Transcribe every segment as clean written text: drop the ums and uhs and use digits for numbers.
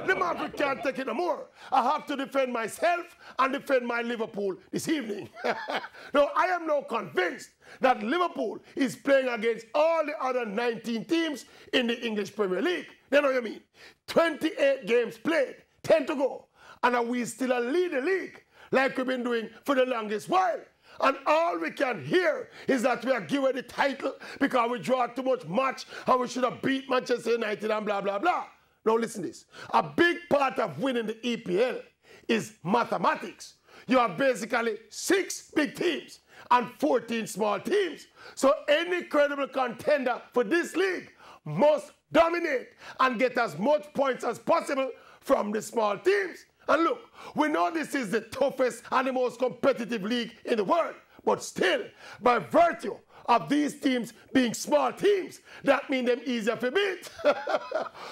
The Maverick can't take it no more. I have to defend myself and defend my Liverpool this evening. Now, I am now convinced that Liverpool is playing against all the other 19 teams in the English Premier League. You know what I mean? 28 games played, 10 to go. And we still lead the league like we've been doing for the longest while. And all we can hear is that we are given the title because we draw too much match and we should have beat Manchester United and blah, blah, blah. Now listen to this. A big part of winning the EPL is mathematics. You have basically 6 big teams and 14 small teams. So any credible contender for this league must dominate and get as much points as possible from the small teams. And look, we know this is the toughest and the most competitive league in the world, but still, by virtue of these teams being small teams, that means them easier to beat.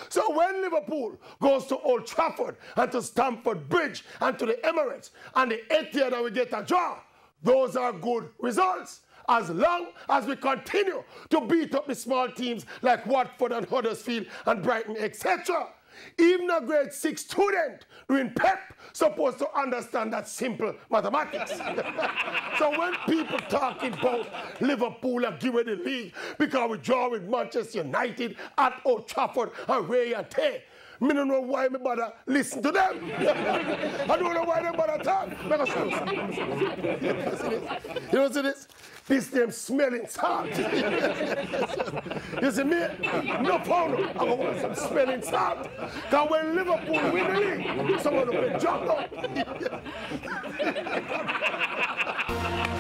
So when Liverpool goes to Old Trafford and to Stamford Bridge and to the Emirates and the Etihad and we get a draw, those are good results. As long as we continue to beat up the small teams like Watford and Huddersfield and Brighton, etc. Even a grade 6 student doing PEP supposed to understand that simple mathematics. So when people talking about Liverpool and give it the league because we draw with Manchester United at Old Trafford and Ray and Tay, I don't know why me bother listen to them. I don't know why they bother talk. You see this? This name smelling salt. You see me? No problem. I want some smelling salt. Because when Liverpool win the league, someone will be jumped up.